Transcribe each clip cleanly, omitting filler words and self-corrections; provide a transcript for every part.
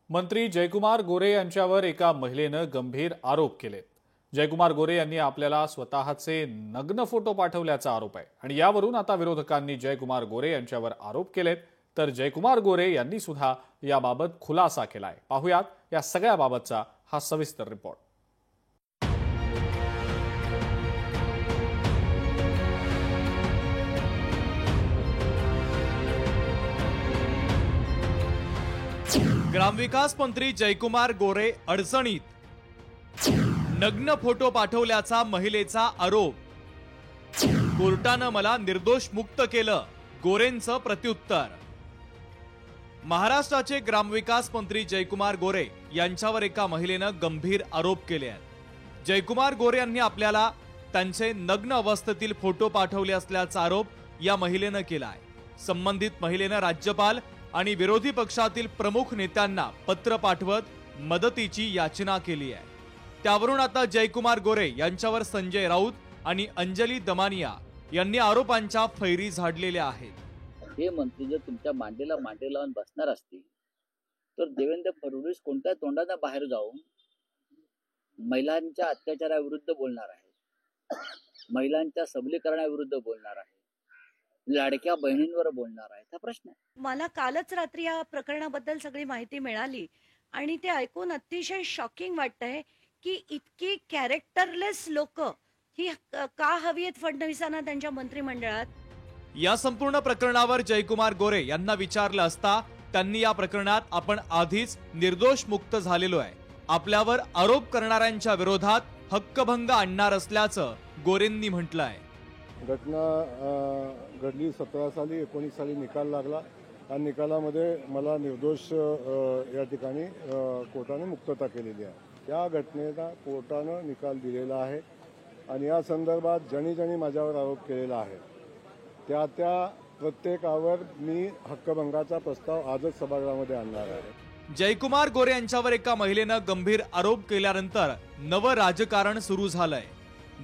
मंत्री जयकुमार गोरे यांच्यावर एका महिलेनं गंभीर आरोप केले। जयकुमार गोरे यांनी आपल्याला स्वतःचे नग्न फोटो पाठवल्याचा आरोप आहे आणि यावरून आता विरोधकांनी जयकुमार गोरे यांच्यावर आरोप केलेत। तर जयकुमार गोरे यांनी सुद्धा याबाबत खुलासा केलाय। पाहूयात या सगळ्याबाबतचा हा सविस्तर रिपोर्ट। ग्रामविकास मंत्री जयकुमार गोरे अडचणीत, नग्न फोटो पाठवल्याचा महिलेचा आरोप। कोर्टानं मला निर्दोष मुक्त केलं, गोरेंचं प्रत्युत्तर। महाराष्ट्राचे ग्रामविकास मंत्री जयकुमार गोरे यांच्यावर एका महिलेनं गंभीर आरोप केले आहेत। जयकुमार गोरे यांनी आपल्याला त्यांचे नग्न अवस्थेतील फोटो पाठवले असल्याचा आरोप या महिलेनं केला आहे। संबंधित महिलेनं राज्यपाल आणि विरोधी पक्षातील प्रमुख नेत्यांना पत्र पाठवत मदतीची याचना केली आहे। त्यावरून आता जयकुमार गोरे यांच्यावर संजय राऊत आणि अंजली दमानिया यांनी आरोपांच्या फैरी झाडलेल्या आहेत। हे मंत्री जर तुमच्या मांडीला मांडी लावून बसणार असतील तर देवेंद्र फडणवीस कोणत्या तोंडाने बाहेर जाऊन महिलांच्या अत्याचाराविरुद्ध बोलणार आहे, महिलांच्या सबलीकरणाविरुद्ध बोलणार आहे, लाडक्या बहिणींवर बोलणार आहे, हा प्रश्न आहे। मला कालच रात्री या प्रकरणाबद्दल सगळी माहिती मिळाली आणि ते ऐकून अतिशय शॉकिंग वाटतंय की इतकी कॅरेक्टरलेस लोक ही का हवी आहेत फडणवीसांना त्यांच्या मंत्रिमंडळात। या संपूर्ण प्रकरणावर जयकुमार गोरे यांना विचारलं असता त्यांनी या प्रकरणात आपण आधीच निर्दोष मुक्त झालेलो आहे, आपल्यावर आरोप करणाऱ्यांच्या विरोधात हक्कभंग आणणार असल्याचं गोरेंनी म्हटलं आहे। घटना घडली 17 साली 19 साली निकाल लागला आणि निकालामध्ये मला निर्दोष या ठिकाणी कोर्टाने मुक्तता केलेली आहे। त्या घटनेला कोर्टानं निकाल दिलेला आहे आणि या संदर्भात ज्यांनी माझ्यावर आरोप केलेला आहे त्या प्रत्येकावर मी हक्कभंगाचा प्रस्ताव आजच सभागृहामध्ये आणणार आहे। जयकुमार गोरे यांच्यावर एका महिलेनं गंभीर आरोप केल्यानंतर नवं राजकारण सुरू झालंय।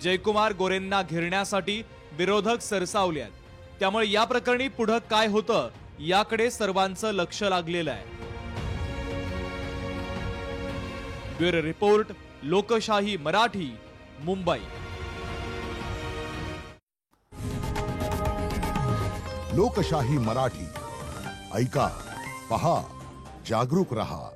जयकुमार गोरेंना घेरण्यासाठी विरोधक सरसावले आहेत, त्यामुळे या प्रकरणी पुढे काय होतं याकडे सर्वांचं लक्ष लागलेलं आहे। ब्युरो रिपोर्ट, लोकशाही मराठी, मुंबई। लोकशाही मराठी ऐका, पहा, जागरूक रहा।